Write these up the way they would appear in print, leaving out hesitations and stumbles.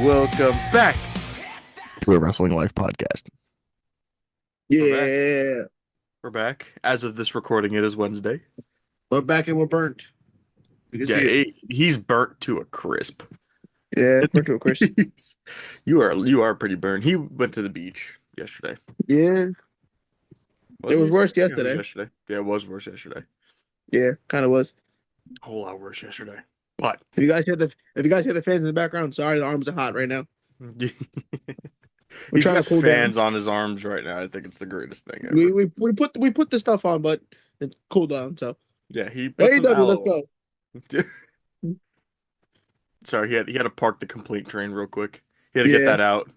welcome back to a Wrestling Life podcast. We're back. Yeah, We're back. As of this recording, it is Wednesday. we're back and we're burnt. You can Yeah, see it. he's burnt to a crisp. Yeah, burnt to a crisp. You are pretty burned. He went to the beach yesterday. Yeah, it Was he was yesterday? worse Yeah, it was yesterday. yesterday. Yeah, it was worse yesterday. Yeah, kind of was. A whole lot worse yesterday. But If you guys hear the fans in the background, sorry, the arms are hot right now. We're he's trying to got cool down. fans on his arms right now. I think it's the greatest thing We ever. we we put the stuff on, but it's cool down. So Yeah, he put some AEW, let's aloe. go. Sorry, he had to park the complaint train real quick. He had to get Yeah, that out.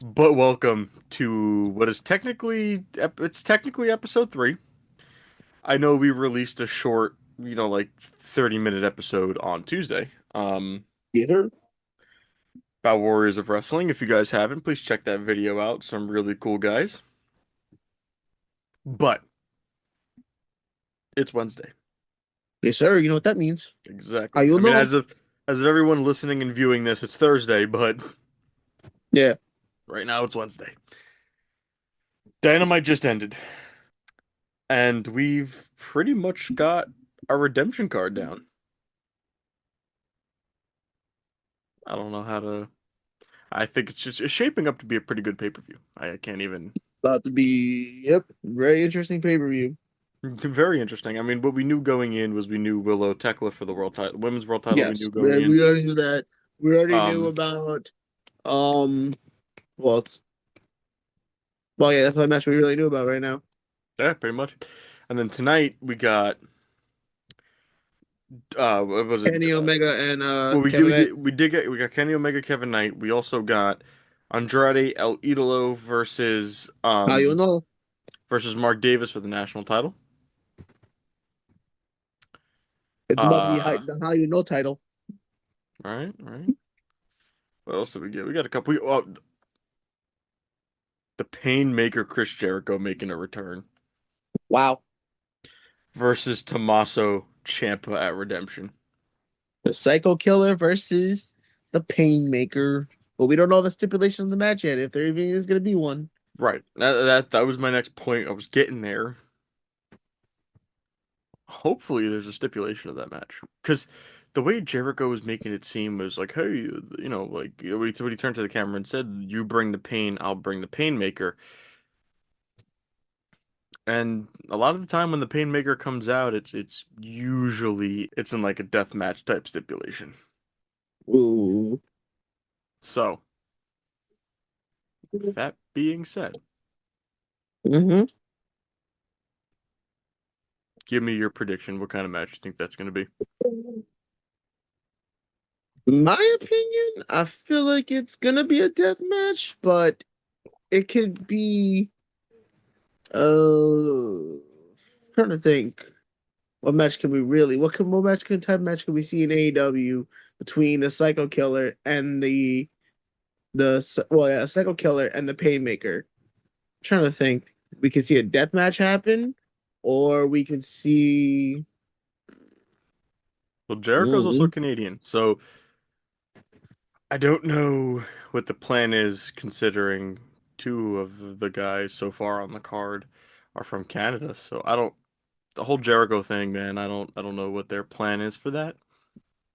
But welcome to what is technically episode 3. I know we released a short, like 30-minute episode on Tuesday, either. about Warriors of Wrestling. If you guys haven't, please check that video out. Some really cool guys. But it's Wednesday. Yes, sir. You know what that means. How Exactly. you'll I mean, know? as of everyone listening and viewing this, it's Thursday, but Yeah. right now it's Wednesday. Dynamite just ended, and we've pretty much got our redemption card down. I don't know how to. I think it's shaping up to be a pretty good pay-per-view. I can't even. About to be, yep, very interesting pay-per-view. Very interesting. I mean, what we knew going in was we knew Willow Tekla for the world title, women's world title. We Yes, knew going in. we already knew that. We already knew Um, about um. Well, yeah, that's the match we really knew about right now. yeah, pretty much. And then tonight we got what was it? Kenny Omega and Well, we did Kevin we Nash. did we got Kenny Omega, Kevin Knight. We also got Andrade El Idolo How you know? versus Mark Davis for the national title. It's about to be Uh, the How You Know title. right. What else did we get? We got a couple. The Painmaker Chris Jericho making a return Wow. versus Tommaso Ciampa at Redemption. The Psycho Killer versus the Painmaker. But we don't know the stipulation of the match yet, if there even is going to be one. Right. That was my next point. I was getting there. Hopefully, there's a stipulation of that match because the way Jericho was making it seem was like, hey, when he turned to the camera and said, "You bring the pain, I'll bring the Painmaker." And a lot of the time when the Painmaker comes out, it's usually it's in like a death match type stipulation. Ooh. So, that being said, Mm-hmm. give me your prediction. What kind of match you think that's going to be? My opinion, I feel like it's going to be a death match, but it could be. Trying to think. What match can type match can we see in AEW between the Psycho Killer and Psycho Killer and the Painmaker? Trying to think. We could see a death match happen, or we could see. Well, Jericho's also Mm, Canadian, so I don't know what the plan is considering two of the guys so far on the card are from Canada. So I don't the whole Jericho thing, man, I don't know what their plan is for that.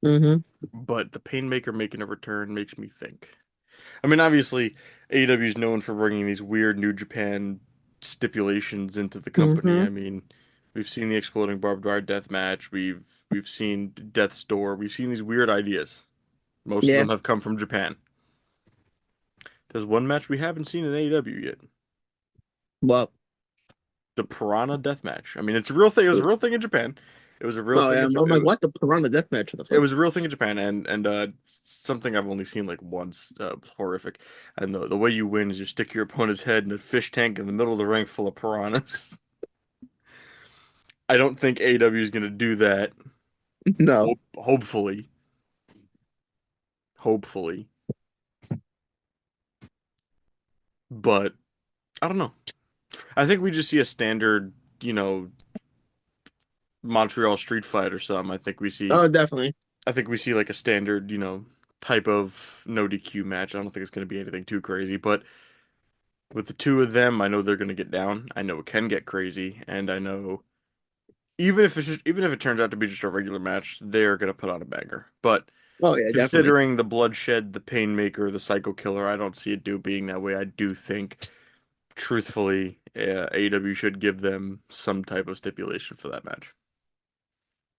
mm-hmm, But the Painmaker making a return makes me think. I mean, obviously, AEW is known for bringing these weird New Japan stipulations into the company. mm-hmm. I mean, we've seen the exploding barbed wire death match. We've seen Death's Door. We've seen these weird ideas. Most of Yeah. them have come from Japan. There's one match we haven't seen in AEW yet. Well. The Piranha Death Match. I mean, it's a real thing. It was a real thing in Japan. It was a real Oh thing yeah. in I'm Japan. like, what the Piranha death match? What the It fuck? was a real thing in Japan, and something I've only seen like once. Horrific. And the way you win is you stick your opponent's head in a fish tank in the middle of the ring full of piranhas. I don't think AEW is gonna do that. No. Hopefully, but I don't know. I think we just see a standard, you know, Montreal street fight or something. I think we see Oh, definitely. I think we see like a standard, type of no DQ match. I don't think it's going to be anything too crazy, but with the two of them, I know they're going to get down. I know it can get crazy, and I know even if it turns out to be just a regular match, they're going to put on a banger. But Oh yeah, definitely. considering the bloodshed, the painmaker, the psycho killer, I don't see it being that way. I do think, truthfully, AEW should give them some type of stipulation for that match.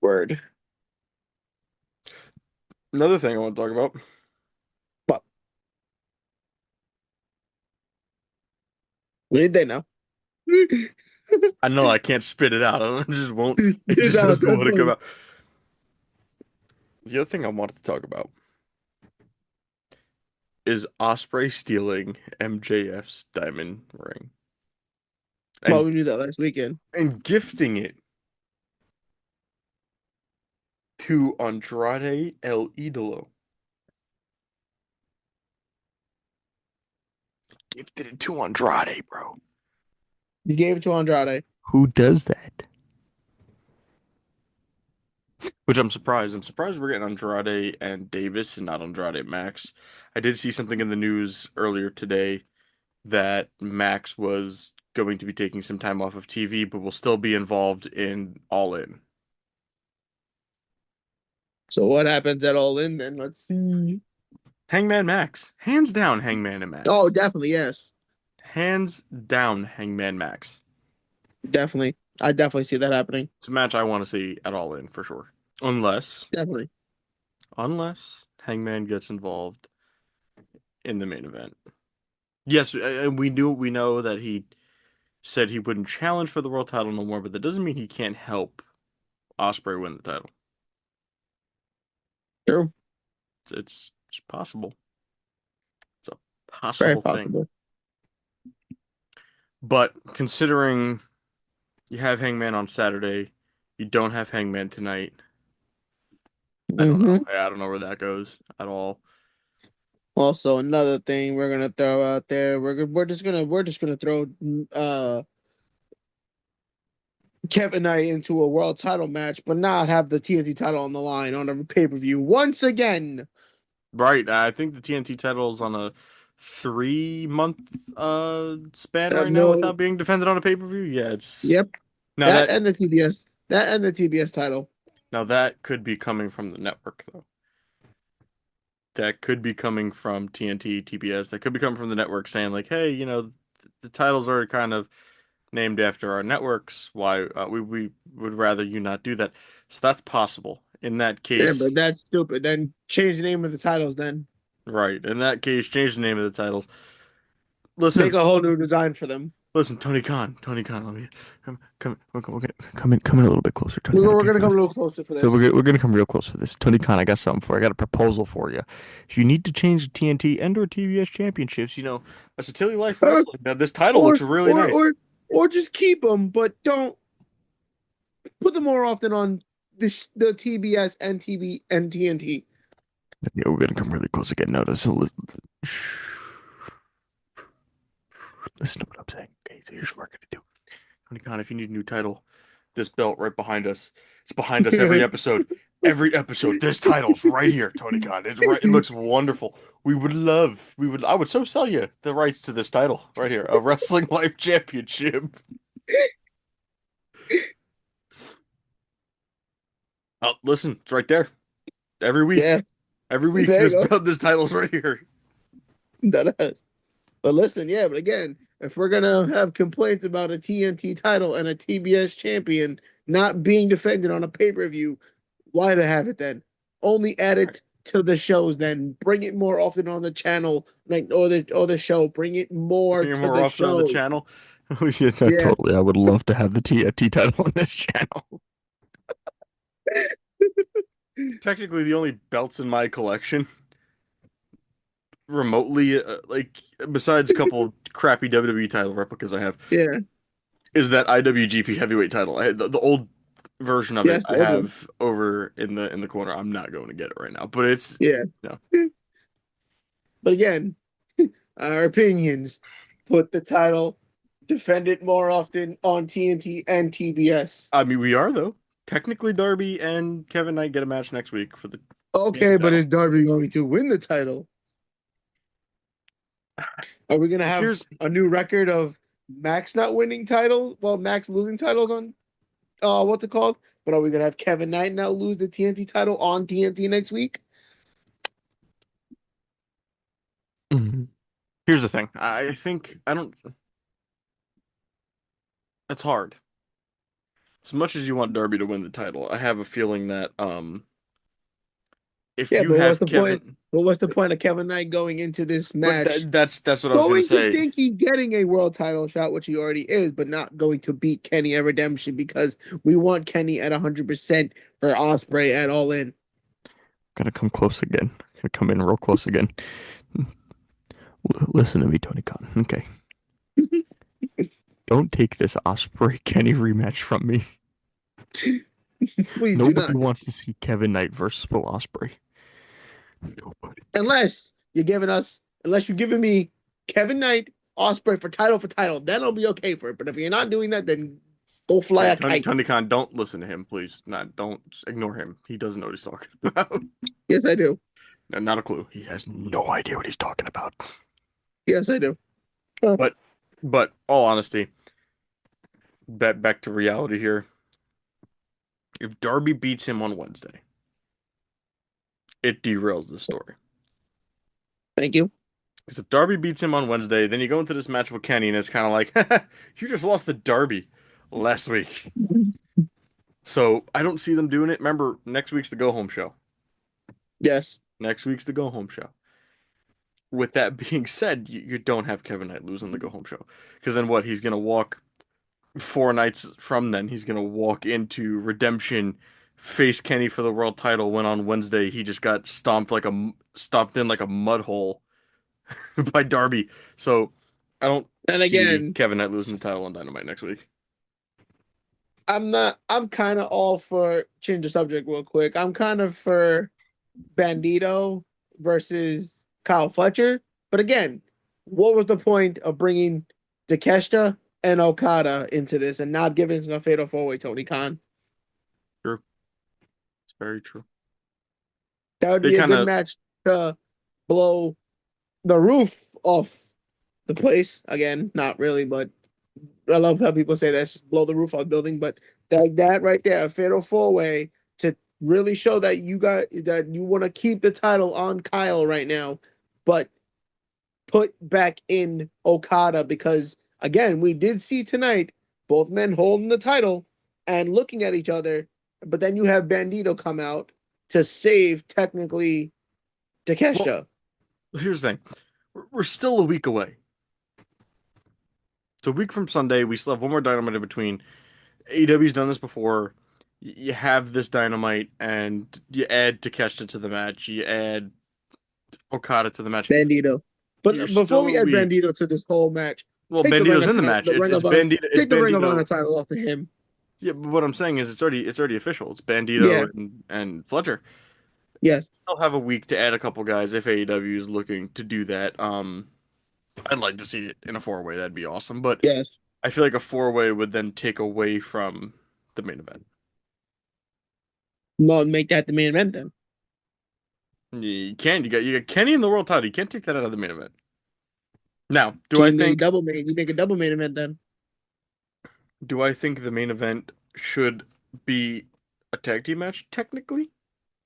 Word. Another thing I want to talk about. But what did they know? I know I can't spit it out. It just won't. It just No, doesn't that's want to come fine. out. The other thing I wanted to talk about is Osprey stealing MJF's diamond ring Well, and we knew that last weekend. gifting it to Andrade El Idolo. Gifted it to Andrade, bro. You gave it to Andrade. Who does that? Which I'm surprised. I'm surprised we're getting Andrade and Davis and not Andrade and Max. I did see something in the news earlier today that Max was going to be taking some time off of TV, but will still be involved in All In. So what happens at All In then? Let's see. Hangman Max. Hands down, Hangman and Oh, Max. definitely, yes. Hands down, Hangman Max. Definitely. I definitely see that happening. It's a match I want to see at All In for sure. Unless, Definitely. unless Hangman gets involved in the main event. Yes, and we know that he said he wouldn't challenge for the world title no more, but that doesn't mean he can't help Osprey win the title. True. It's possible. It's a Very possible thing. possible. But considering you have Hangman on Saturday, you don't have Hangman tonight. I don't know. Hmm. I don't know where that goes at all. Also, another thing we're gonna throw out there, we're just gonna throw uh Kevin Knight into a world title match, but not have the TNT title on the line on a pay-per-view once again. Right. I think the TNT title is on a 3 month span right now No, without being defended on a pay-per-view. Yeah, it's yep, now that that and the TBS, that and the TBS title. now that could be coming from the network though. That could be coming from TNT, TBS. That could be coming from the network saying like, "Hey, the titles are kind of named after our networks. Why we would rather you not do that." So that's possible. In that Yeah, but case, that's stupid. Then change the name of the titles. Then right. In that case, change the name of the titles. make Listen, a whole new design for them. listen, Tony Khan, let me come in a little bit closer, Tony Khan, We're okay, gonna for come a this. little closer for So this. we're gonna come real close for this. Tony Khan, I got something for you. I got a proposal for you. If you need to change the TNT and or TBS championships, that's a Tilly Life Uh, Wrestling. Now this title or looks really or nice. or or just keep them, but don't put them more often on the TBS and TV and TNT. Yeah, we're gonna come really close again. Notice. So listen to what I'm saying. Okay, so here's what we're gonna do. Tony Khan, if you need a new title, this belt right behind us. It's behind us every episode. Every episode, this title's right here, Tony Khan. It's right. It looks wonderful. I would so sell you the rights to this title right here, a Wrestling Life Championship. Oh, listen, it's right there. Every Yeah, week, every week, there you go. this title's right here. That is. But listen, yeah, but again, if we're gonna have complaints about a TNT title and a TBS champion not being defended on a pay-per-view, why to have it then? Only add Right. it to the shows then. Bring it more often on the channel, like or the show. Bring it more Bring it to more the often on the show. channel. Oh yeah, Yeah. totally. I would love to have the TNT title on this channel. Technically, the only belts in my collection remotely, like besides a couple crappy WWE title replicas I have, Yeah. is that IWGP Heavyweight title. The old version of it Yes, the I old one. have over in the corner. I'm not going to get it right now, but it's Yeah. no. But again, our opinions. Put the title, defend it more often on TNT and TBS. I mean, we are though. Technically, Darby and Kevin Knight get a match next week for the TNT Okay, but title. is Darby going to win the title? Are we gonna have Here's a new record of Max not winning titles? Well, Max losing titles on what's it called? But are we gonna have Kevin Knight now lose the TNT title on TNT next week? Mhm. Here's the thing. I think I don't. It's hard. As much as you want Darby to win the title, I have a feeling that if Yeah, you but what's have the point? Kevin, But what's the point of Kevin Knight going into this but match that's what I was gonna going to say. think he's getting a world title shot, which he already is, but not going to beat Kenny at Redemption because we want Kenny at 100% for Osprey at All In. Gotta come close again. Gotta come in real close again. Listen to me, Tony Khan. Okay. Don't take this Osprey Kenny rematch from me. Please do Nobody not. wants to see Kevin Knight versus Will Osprey. Nobody. Unless you're giving me Kevin Knight, Osprey for title, then I'll be okay for it. But if you're not doing that, then go fly Yeah, a kite. Tony Khan, don't listen to him, please. Not, don't ignore him. He doesn't know what he's talking about. Yes, I do. No, not a clue. He has no idea what he's talking about. Yes, I do. But, but all honesty, back to reality here. If Darby beats him on Wednesday, it derails the story. Thank you. Because if Darby beats him on Wednesday, then you go into this match with Kenny, and it's kind of like, you just lost to Darby last week. So I don't see them doing it. Remember, next week's the go home show. Yes. Next week's the go home show. With that being said, you don't have Kevin Knight losing the go home show. Because then what? He's going to walk 4 nights from then. He's going to walk into Redemption, face Kenny for the world title. When on Wednesday he just got stomped in like a mud hole by Darby. So I don't And see again, Kevin Knight losing the title on Dynamite next week. I'm kind of all for change the subject real quick. I'm kind of for Bandito versus Kyle Fletcher. But again, what was the point of bringing Takeshita and Okada into this and not giving a fatal four way Tony Khan? True. It's very true. That would They be a kind good of match to blow the roof off the place. Again, not really, but I love how people say that's just blow the roof off the building. But that right there, a fatal four way to really show that you want to keep the title on Kyle right now, but put back in Okada because again, we did see tonight both men holding the title and looking at each other, but then you have Bandito come out to save technically well, Takeshita. here's the thing. We're still a week away. So a week from Sunday, we still have one more Dynamite in between. AEW's done this before. You have this Dynamite, and you add Takeshita to the match. You add Okada to the match. Bandito. You're But before still a we add week. Bandito to this whole match, Well, take the ring Bandito's of in the title, match. It's Bandito. It's take the Ring of Honor Bandito. title off to him. Yeah, but what I'm saying is it's already official. It's Bandito Yeah, and Fletcher. yes, They'll have a week to add a couple guys if AEW is looking to do that. I'd like to see it in a four-way. That'd be awesome. But yes. I feel like a four-way would then take away from the main event. No, make that the main event then. You can. You got Kenny in the world title. You can't take that out of the main event. Now, So you make a double main event then. do I think the main event should be a tag team match? Technically,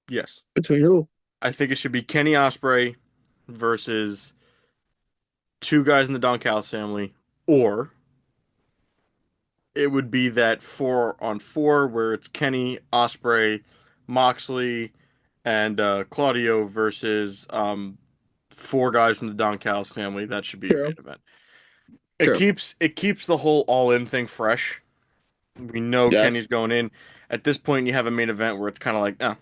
yes. Between who? I think it should be Kenny Osprey versus two guys in the Don Callis family, or it would be that 4-on-4 where it's Kenny, Osprey, Moxley, and Claudio versus four guys from the Don Callis family. That should be your main True, event. true. It keeps the whole all in thing fresh. We know Yes, Kenny's going in. At this point, you have a main event where it's kind of like, oh,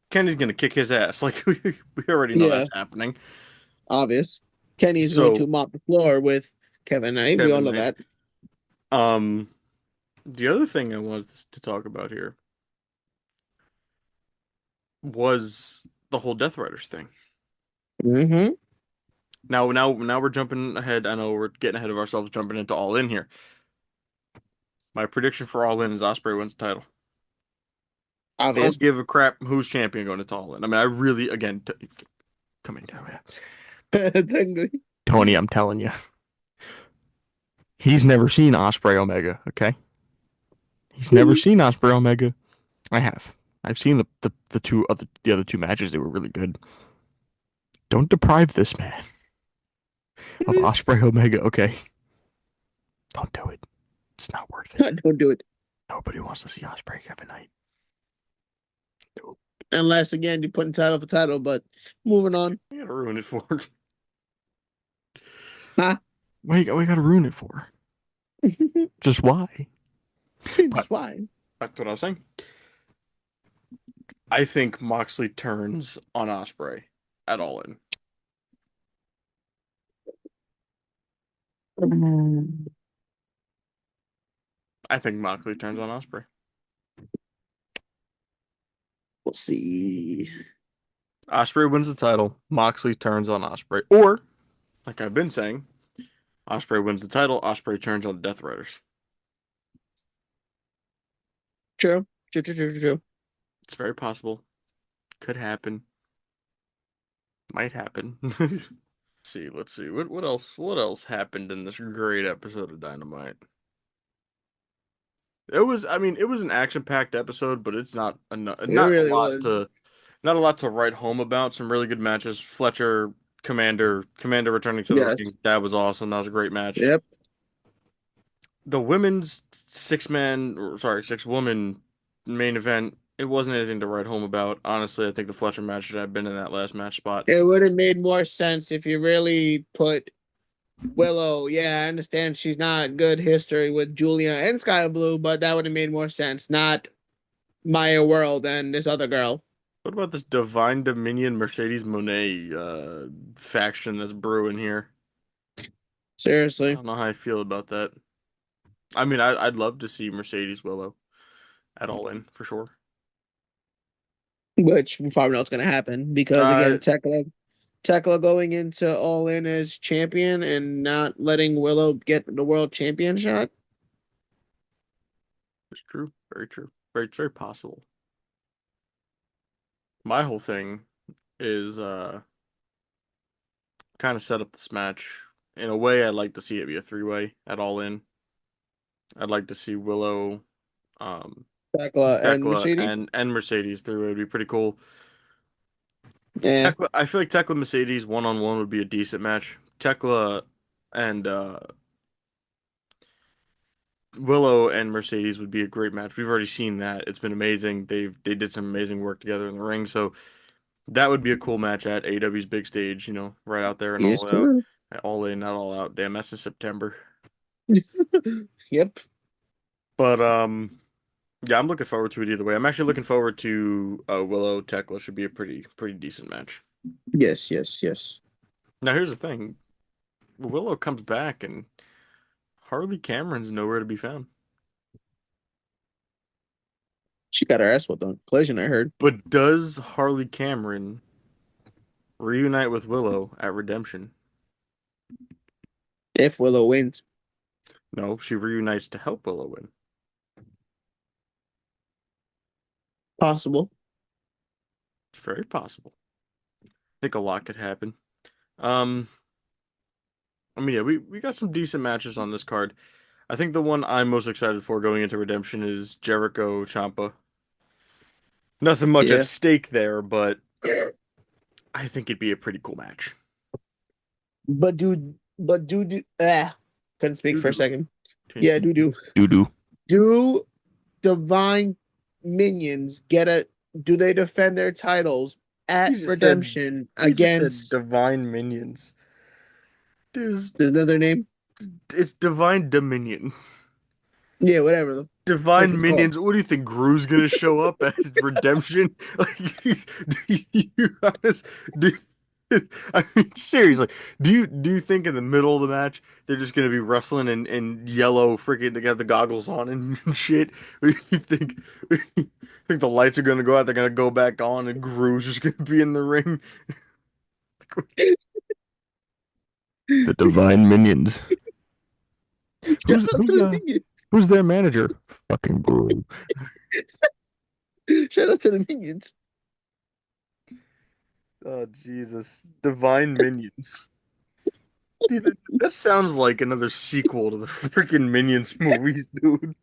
Kenny's gonna kick his ass. Like we already know yeah, that's happening. obvious. Kenny is going to So mop the floor with Kevin Knight. We all Kevin know Knight. that. Um, the other thing I wanted to talk about here was the whole Death Riders thing. Hmm. Now we're jumping ahead. I know we're getting ahead of ourselves, jumping into All In here. My prediction for All In is Osprey wins the title. I don't Obvious. give a crap who's champion going to All In. I mean, I really, again, coming down here. Technically. Tony, I'm telling you, he's never seen Osprey Omega. Okay, he's never seen Osprey Omega. I have. I've seen the other two matches. They were really good. Don't deprive this man of Osprey Omega. Okay, don't do it. It's not worth it. Don't do it. Nobody wants to see Osprey every night. Nope. Unless again you're putting title for title, but moving on. We gotta ruin it for. Huh? We gotta ruin it for. Just why? But Just why? back to what I was saying. I think Moxley turns on Osprey at All In. I think Moxley turns on Osprey. We'll see. Osprey wins the title. Moxley turns on Osprey, or like I've been saying, Osprey wins the title. Osprey turns on the Death Riders. True. True, true, true, true. It's very possible. Could happen. Might happen. Let's see. Let's see. What else? What else happened in this great episode of Dynamite? It was. I mean, it was an action-packed episode, but it's It not a really lot was. to not a lot to write home about. Some really good matches. Fletcher, Commander returning to the Yes. ring. That was awesome. That was a great match. Yep. The women's six woman main event. It wasn't anything to write home about. Honestly, I think the Fletcher match should have been in that last match spot. It would have made more sense if you really put Willow. Yeah, I understand she's not good history with Julia and Sky Blue, but that would have made more sense. Not Maya World and this other girl. What about this Divine Dominion Mercedes Monet faction that's brewing here? I Seriously. don't know how I feel about that. I mean, I'd love to see Mercedes Willow at All In for sure. Which we probably know what's going to happen because, Uh, again, Tekla going into All In as champion and not letting Willow get the world champion shot. it's true, very true, it's very possible. My whole thing is kind of set up this match in a way. I'd like to see it be a three-way at All In. I'd like to see Willow, um, Tekla and Tekla, Mercedes. and Mercedes three-way would be pretty cool. Yeah, Tekla, I feel like Tekla Mercedes one-on-one would be a decent match. Tekla and Willow and Mercedes would be a great match. We've already seen that. It's been amazing. They did some amazing work together in the ring. So that would be a cool match at AEW's big stage, right out there and yes, all out. sir. All in, not all out. Damn, that's in September. Yep. But yeah, I'm looking forward to it either way. I'm actually looking forward to Willow Tekla should be a pretty decent match. Yes, yes, yes. Now here's the thing. Willow comes back and Harley Cameron's nowhere to be found. She got her ass whipped on Collision, I heard. But does Harley Cameron reunite with Willow at Redemption? If Willow wins. No, she reunites to help Willow win. Possible. It's very possible. I think a lot could happen. Um, I mean, yeah, we got some decent matches on this card. I think the one I'm most excited for going into Redemption is Jericho Ciampa. Nothing much at Yeah. stake there, but I think it'd be a pretty cool match. Couldn't speak Doo for a doo. second. Yeah, Doo doo. do divine minions get a do they defend their titles at Redemption You just said against Divine Minions. There's there's another name? it's Divine Dominion. Yeah, whatever the frick Divine it's called. Minions. What do you think? Gru's gonna show up at Redemption? Like, do you honest? Do, I mean, seriously, do you think in the middle of the match they're just gonna be wrestling in yellow freaking? They got the goggles on and shit. You think the lights are gonna go out? They're gonna go back on, and Gru's just gonna be in the ring. The Divine Minions. Shout out to the minions. Who's their manager? Fucking Gru. Shout out to the minions. Oh, Jesus. Divine Minions. Dude, that sounds like another sequel to the freaking Minions movies, dude.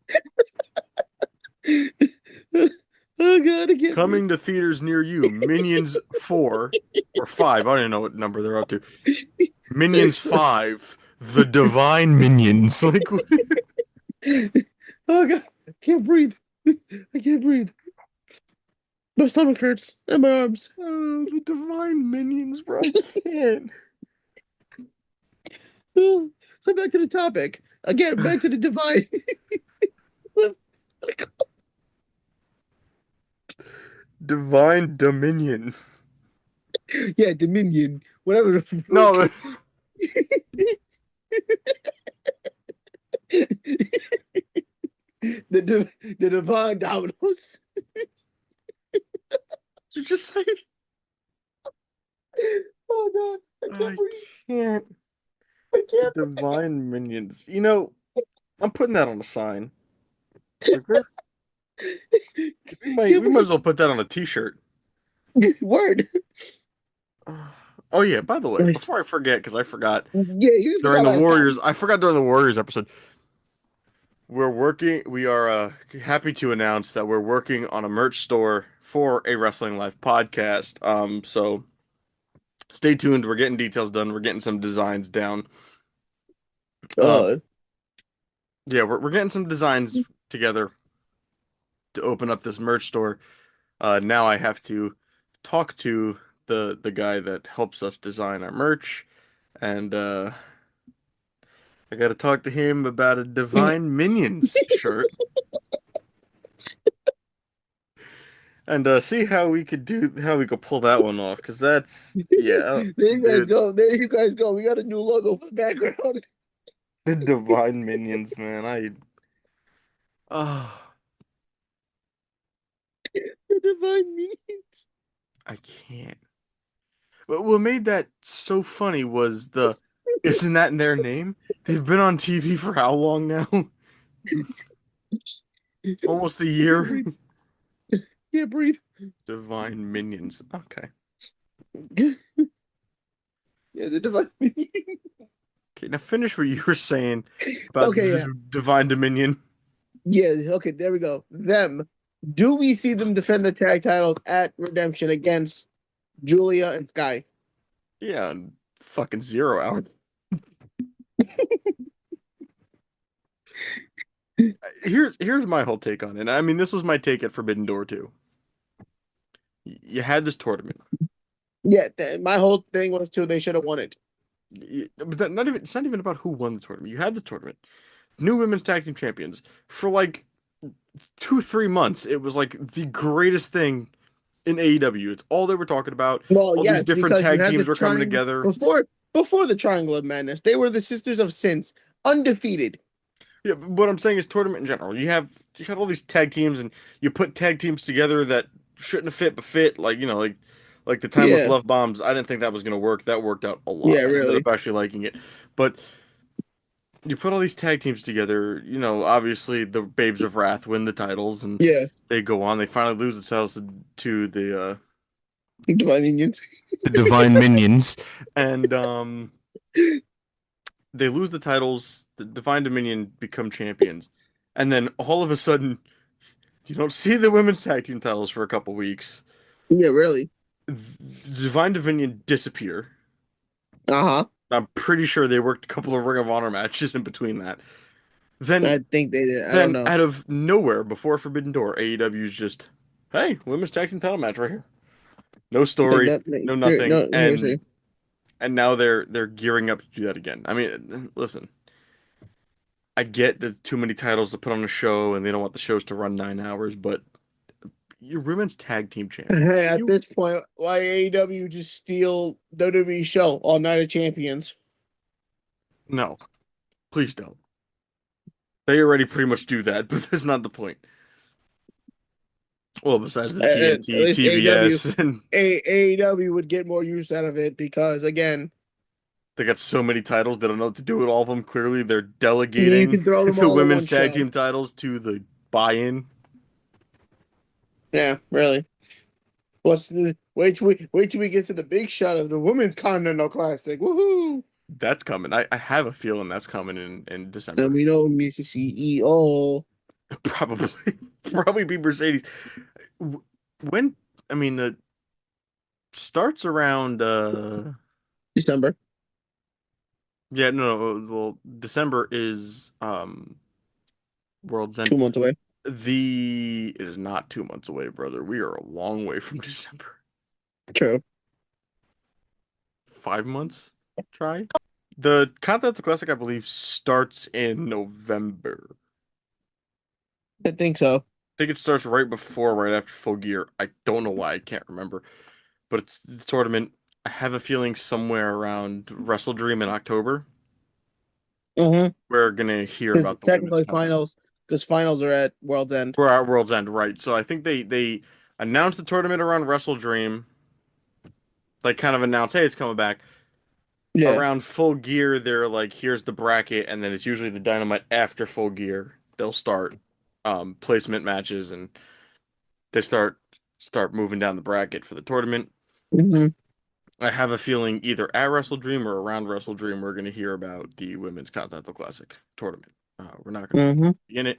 Oh God, I can't breathe. Coming to theaters near you, Minions 4 or 5, I don't even know what number they're up to. Minions Seriously. 5, The Divine Minions. Like, what? Oh God, I can't breathe. I can't breathe. My stomach hurts and my arms. Oh, the Divine Minions, bro. I can't. So back to the topic. Again, back to the divine. Divine Dominion. Yeah, Dominion. Whatever the No, fuck. The divine dominoes. you just say Oh God, I can't I breathe. can't. I can't Divine Minions. You know, I'm putting that on a sign. Like, we I might can't we might breathe. as well put that on a t-shirt. Word. Oh yeah, by the way, before I forget, because I forgot Yeah, you during forgot the last Warriors, time. I forgot during the Warriors episode. We are happy to announce that we're working on a merch store for a Wrestling Life podcast. So stay tuned. We're getting details done. We're getting some designs down. Um, God. yeah, we're getting some designs together to open up this merch store. Now I have to talk to the guy that helps us design our merch, and I got to talk to him about a Divine Minions shirt, and see how we could pull that one off. Because that's yeah, There you guys dude, go. There you guys go. We got a new logo for the background. the Divine Minions, man. Oh, The divine minions. I can't. What made that so funny was isn't that in their name? They've been on TV for how long now? Almost a Can't year. breathe. Can't breathe. Divine Minions. Okay. Yeah, the divine minions. Okay, now finish what you were saying about Okay, yeah. the Divine Dominion. Yeah, okay, there we go. Them. Do we see them defend the tag titles at Redemption against Julia and Sky? Yeah, fucking 0 hour. Here's my whole take on it. I mean, this was my take at Forbidden Door too. You had this tournament. Yeah, my whole thing was too. They should have won it. But not even it's not even about who won the tournament. You had the tournament. New women's tag team champions for like 2, 3 months. It was like the greatest thing in AEW. It's all they were talking about. Well, All these yes, different because you tag had the teams were coming triangle together. before the Triangle of Madness. They were the Sisters of Sins, undefeated. Yeah, but what I'm saying is tournament in general. You had all these tag teams and you put tag teams together that shouldn't have fit but fit. Like, like the Timeless Yeah, Love Bombs. I didn't think that was gonna work. That worked out a lot. yeah, I ended up really. actually liking it. But you put all these tag teams together, obviously the Babes of Wrath win the titles and Yes, they go on. They finally lose the titles to divine minions. the Divine Minions. And they lose the titles, the Divine Dominion become champions. And then all of a sudden you don't see the women's tag team titles for a couple weeks. Yeah, really. Divine Dominion disappear. Uh huh. I'm pretty sure they worked a couple of Ring of Honor matches in between that. Then, I think they did. I don't then know. out of nowhere, before Forbidden Door, AEW's just, hey, women's tag team title match right here. No Like story, that. no No, nothing, seriously. and now they're gearing up to do that again. I mean, listen, I get that too many titles to put on a show, and they don't want the shows to run 9 hours, but you're women's tag team champions. Hey, at You this point, why AEW just steal WWE show All Night of Champions? no, please don't. They already pretty much do that, but that's not the point. Well, besides the At TNT, least AEW, TBS, and AEW would get more use out of it because again, they got so many titles, they don't know what to do with all of them. Clearly, they're you delegating can throw them the all in women's one tag show. team titles to the buy-in. Yeah, really. Wait till we get to the big shot of the Women's Continental Classic. Woohoo! That's coming. I have a feeling that's coming in And December. we know Mr. CEO Probably, probably be Mercedes. When I mean the starts around December, yeah, well, December is World's End. 2 months away. The it is not 2 months away, brother. We are a long way from December. True. 5 months? Try. The Continental Classic, I believe, starts in November. I think so. I think it starts right before, right after Full Gear. I don't know why, I can't remember. But it's the tournament. I have a feeling somewhere around Wrestle Dream in October, Mm-hmm. we're gonna hear Because about the women's technically Continental. finals, because finals are at World's End. We're at World's End, right? So I think they announced the tournament around Wrestle Dream. Like kind of announced, hey, it's coming back. Yeah. Around Full Gear, they're like, here's the bracket, and then it's usually the Dynamite after Full Gear. They'll start placement matches and they start moving down the bracket for the tournament. Mm-hmm. I have a feeling either at Wrestle Dream or around Wrestle Dream, we're going to hear about the Women's Continental Classic tournament. We're not going to Mm-hmm. be in it,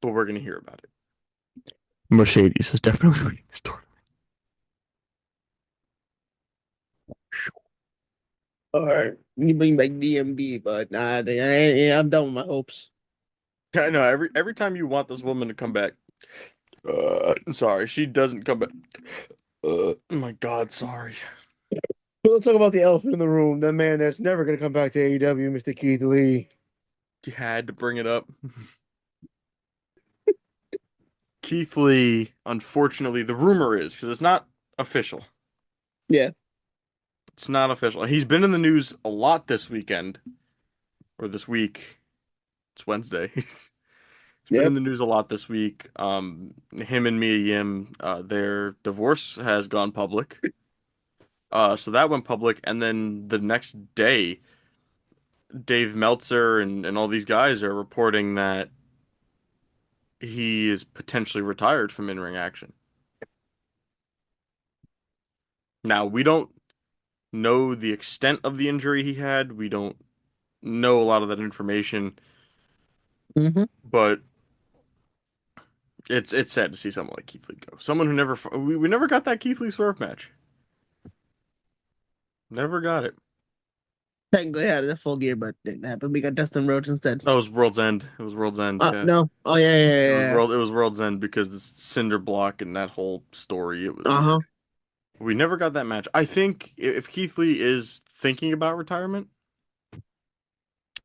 but we're going to hear about it. Mercedes is definitely winning this tournament. Or you bring back DMB, but nah, I'm done with my hopes. I know every time you want this woman to come back, I'm sorry, she doesn't come back. Oh my God, sorry. But let's talk about the elephant in the room, the man that's never going to come back to AEW, Mr. Keith Lee. You had to bring it up. Keith Lee, unfortunately, the rumor is because it's not official. Yeah. It's not official. He's been in the news a lot this weekend or this week. It's Wednesday. He's been in Yep. the news a lot this week. Him and Mia Yim, their divorce has gone public. So that went public, and then the next day, Dave Meltzer and all these guys are reporting that he is potentially retired from in-ring action. Now, we don't know the extent of the injury he had. We don't know a lot of that information, Mm-hmm. but it's sad to see someone like Keith Lee go. Someone who never we never got that Keith Lee Swerve match. Never got it. Technically had a full gear, but didn't happen. We got Dustin Rhodes instead. That was World's End. It was World's End. Yeah, No. Oh, yeah, yeah, it was yeah. World. It was World's End because the Cinder Block and that whole story. It was. Yeah. Uh-huh. We never got that match. I think if Keith Lee is thinking about retirement,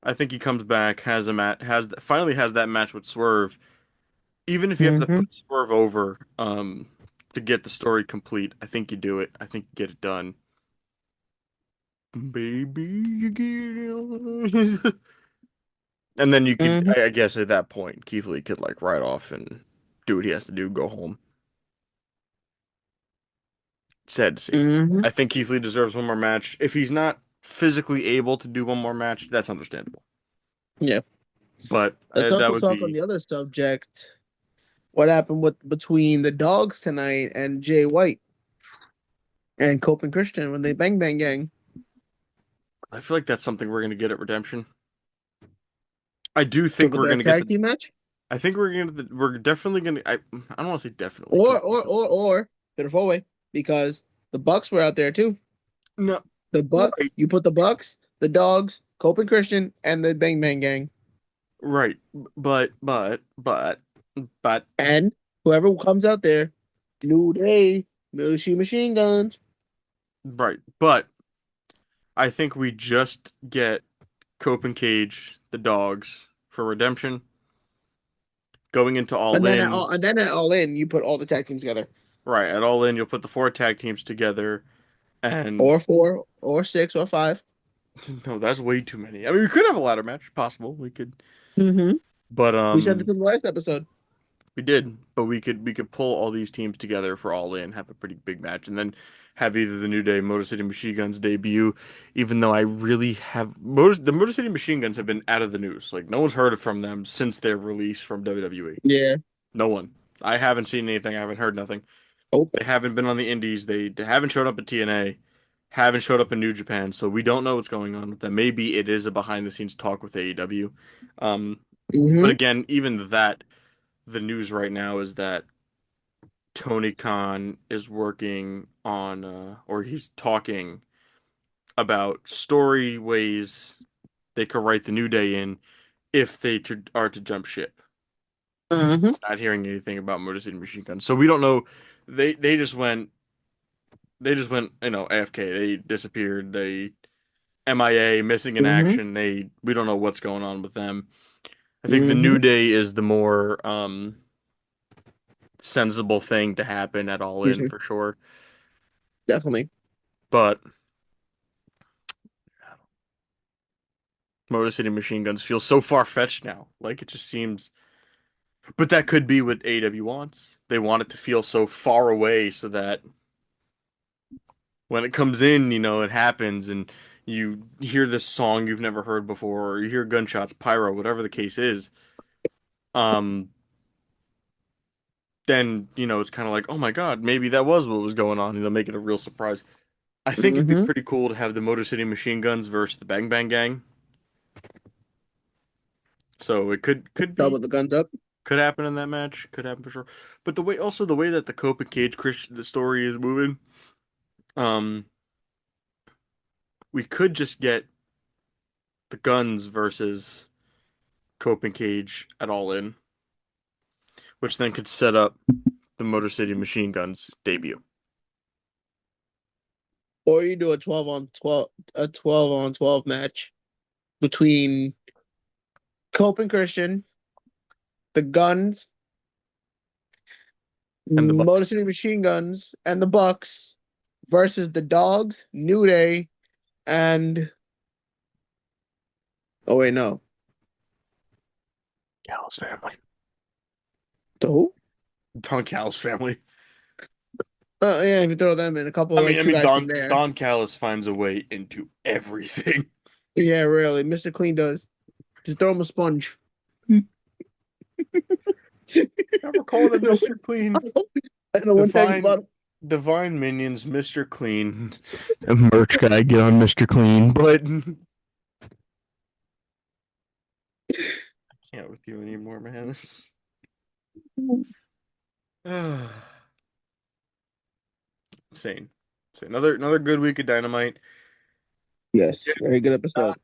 I think he comes back, has a match, finally has that match with Swerve. Even if you have to Mm-hmm. put Swerve over, to get the story complete, I think you do it. I think you get it done. Baby, you get it. And then you could, Mm-hmm. I guess, at that point, Keith Lee could like ride off and do what he has to do, go home. Sad to see. Mm-hmm. I think Keith Lee deserves one more match. If he's not physically able to do one more match, that's understandable. Yeah. But Let's that also would talk on be the other subject. What happened with between the dogs tonight and Jay White and Cope and Christian when they bang bang gang? I feel like that's something we're gonna get at Redemption. I do So think for we're the gonna get tag the. team match? I think we're definitely gonna. I don't want to say definitely because Or Fatal Four Way, because the Bucks were out there too. no, right, You put the Bucks, the dogs, Cope and Christian, and the bang bang gang. right, but And whoever comes out there, New Day, Military Machine Guns. right, but I think we just get Cope and Cage, the dogs, for Redemption. Going into All In, And then at All In, you put all the tag teams together. right, at All In, you'll put the four tag teams together, Or and four, or six, or five. no, that's way too many. I mean, we could have a ladder match, possible. We could, Mm-hmm. but We said this in the last episode. we did, but we could pull all these teams together for All In, have a pretty big match, and then have either the New Day, Motor City Machine Guns debut. Even though I really have the Motor City Machine Guns have been out of the news. Like no one's heard from them since their release from WWE. Yeah. No one. I haven't seen anything. I haven't heard nothing. Oh. They haven't been on the Indies. They haven't showed up at TNA. Haven't showed up in New Japan. So we don't know what's going on with them. Maybe it is a behind the scenes talk with AEW. Um, but Mm-hmm. again, even that, the news right now is that Tony Khan is working on, or he's talking about story ways they could write the New Day in if they are to jump ship. Mm-hmm. Not hearing anything about Motor City Machine Guns, so we don't know. They just went AFK. They disappeared. They MIA, missing in Mm-hmm. action. We don't know what's going on with them. I think the New Mm-hmm. Day is the more sensible thing to happen at All Excuse In me. for sure. Definitely. But Motor City Machine Guns feels so far fetched now. Like it just seems. But that could be what AEW wants. They want it to feel so far away so that when it comes in, it happens and you hear this song you've never heard before, or you hear gunshots, pyro, whatever the case is. Um, then, it's kind of like, oh my God, maybe that was what was going on, make it a real surprise. I think it'd be Mm-hmm. pretty cool to have the Motor City Machine Guns versus the Bang Bang Gang. So it Double the guns up. could happen in that match, could happen for sure. But the way that the Cope and Cage Christian the story is moving, um, we could just get the Guns versus Cope and Cage at All In, which then could set up the Motor City Machine Guns debut. Or you do a 12 on 12 match between Cope and Christian, the Guns, And the Motor Bucks. City Machine Guns, and the Bucks versus the Dogs, New Day, and oh wait, no. Callis family. The who? Don Callis family. Yeah, if you throw them in, a couple like I two mean guys from there. Don Callis finds a way into everything. Yeah, really. Mr. Clean does. Just throw him a sponge. Never calling him Mr. Clean. I know one time Divine about Divine Minions, Mr. Clean. A merch guy, get on Mr. Clean, but I can't with you anymore, man. Insane. So another good week of Dynamite. yes, very good episode.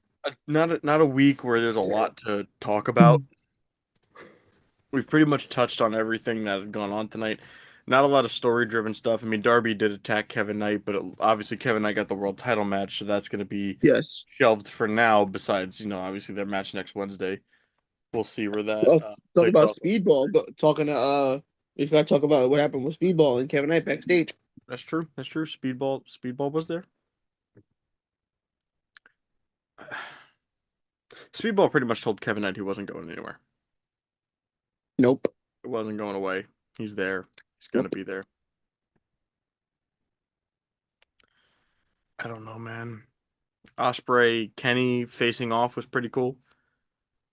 Not a week where there's a lot to talk about. We've pretty much touched on everything that had gone on tonight. Not a lot of story-driven stuff. I mean, Darby did attack Kevin Knight, but obviously Kevin Knight got the world title match, so that's going to be Yes. shelved for now. Besides, obviously their match next Wednesday. We'll see where that Well, talk plays about off. Speedball. Talking to we got to talk about what happened with Speedball and Kevin Knight backstage. That's true. That's true. Speedball was there. Speedball pretty much told Kevin Knight he wasn't going anywhere. Nope. It wasn't going away. He's there. He's gonna Nope. be there. I don't know, man. Osprey Kenny facing off was pretty cool.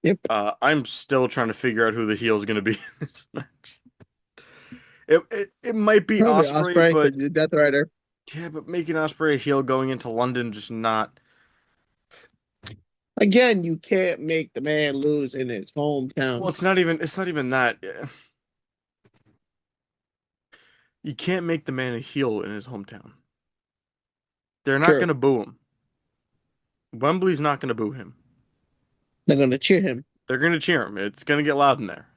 Yep. I'm still trying to figure out who the heel is gonna be in this match. It might be Probably Osprey, Osprey but because the Death Rider. yeah, but making Osprey a heel going into London just not. Again, you can't make the man lose in his Well, hometown. it's not even that. You can't make the man a heel in his hometown. They're not True. gonna boo him. Wembley's not gonna boo him. They're gonna cheer him. They're gonna cheer him. It's gonna get loud in there.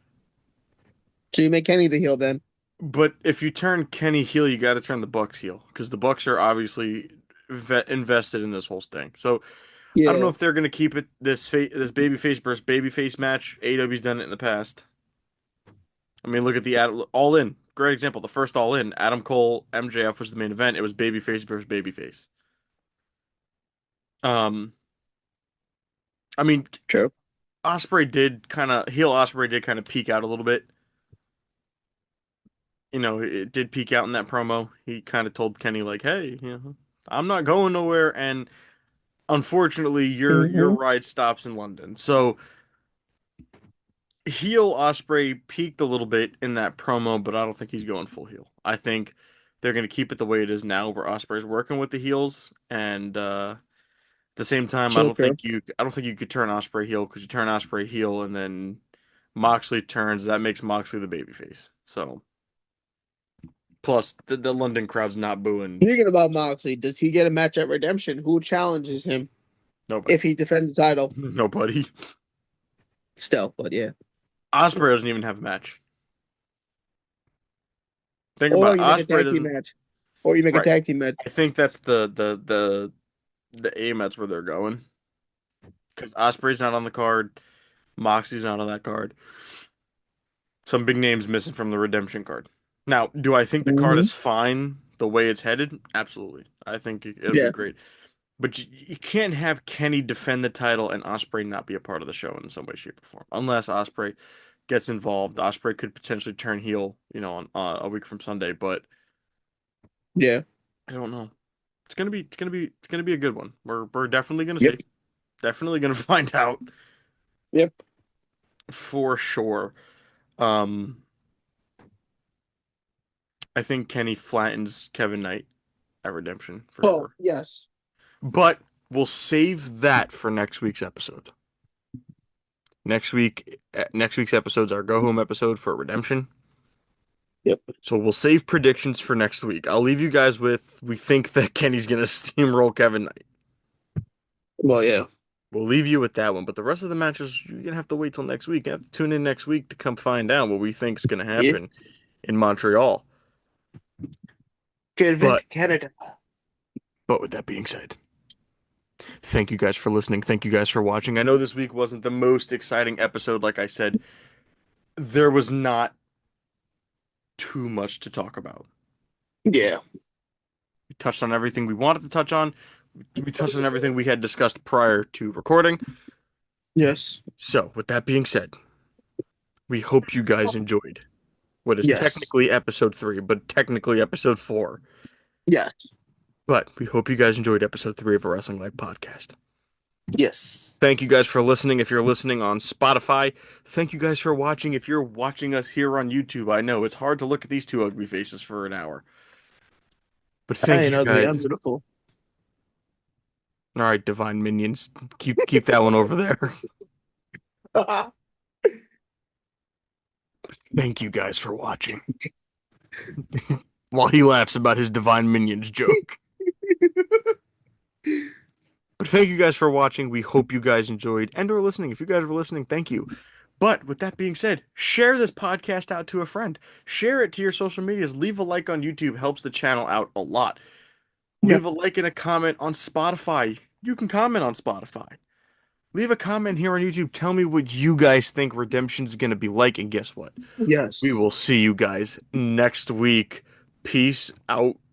So you make Kenny the heel then. But if you turn Kenny heel, you got to turn the Bucks heel because the Bucks are obviously invested in this whole thing. So I don't know Yeah. if they're gonna keep it this babyface versus babyface match. AEW's done it in the past. I mean, look at the All In. Great example. The first All In, Adam Cole, MJF was the main event. It was babyface versus babyface. Um, I mean, True. Osprey did kind of peak out a little bit. It did peak out in that promo. He kind of told Kenny like, "Hey, I'm not going nowhere," and unfortunately, your Hmm. ride stops in London. So heel Osprey peaked a little bit in that promo, but I don't think he's going full heel. I think they're going to keep it the way it is now, where Osprey's working with the heels, and at the same time, Joker. I don't think you could turn Osprey heel because you turn Osprey heel and then Moxley turns. That makes Moxley the babyface. So plus the London crowd's not booing Speaking about Moxley, does he get a match at Redemption? Who challenges him nobody, if he defends the title? nobody. Still, but yeah. Osprey doesn't even have a match. Think about Or it. you make a Osprey tag team doesn't. match. Or you make a Right. tag team match. I think that's the aim. That's where they're going. Because Osprey's not on the card, Moxie's not on that card. Some big names missing from the redemption card. Now, do I think the card Hmm. is fine the way it's headed? Absolutely. I think it'll be Yeah. great. But you can't have Kenny defend the title and Osprey not be a part of the show in some way, shape, or form. Unless Osprey gets involved, Osprey could potentially turn heel, on a week from Sunday. But Yeah. I don't know. It's gonna be a good one. We're definitely gonna Yep. see. Definitely gonna find out Yep. for sure. Um, I think Kenny flattens Kevin Knight at Redemption for Oh, sure. yes. But we'll save that for next week's episode. Next week's episode's our go home episode for Redemption. Yep. So we'll save predictions for next week. I'll leave you guys with we think that Kenny's gonna steamroll Kevin Knight. Well, yeah. We'll leave you with that one. But the rest of the matches, you're gonna have to wait till next week. You have to tune in next week to come find out what we think is gonna Yes. happen in Montreal. Convince But Canada. with that being said, thank you guys for listening. Thank you guys for watching. I know this week wasn't the most exciting episode, like I said. There was not too much to talk about. Yeah. We touched on everything we wanted to touch on. We touched on everything we had discussed prior to recording. Yes. So, with that being said, we hope you guys enjoyed what is Yes. technically episode 3, but technically episode 4. Yes. But we hope you guys enjoyed episode 3 of a Wrestling Life podcast. Yes. Thank you guys for listening. If you're listening on Spotify, thank you guys for watching. If you're watching us here on YouTube, I know it's hard to look at these two ugly faces for an hour. But I thank ain't you ugly. guys. I'm beautiful. All right, divine minions, keep that one over there. Thank you guys for watching. While he laughs about his divine minions joke. But thank you guys for watching. We hope you guys enjoyed and or listening. If you guys were listening, thank you. But with that being said, share this podcast out to a friend. Share it to your social medias. Leave a like on YouTube. Helps the channel out a lot. Yep. Leave a like and a comment on Spotify. You can comment on Spotify. Leave a comment here on YouTube. Tell me what you guys think Redemption's going to be like. And guess what? We Yes. will see you guys next week. Peace out.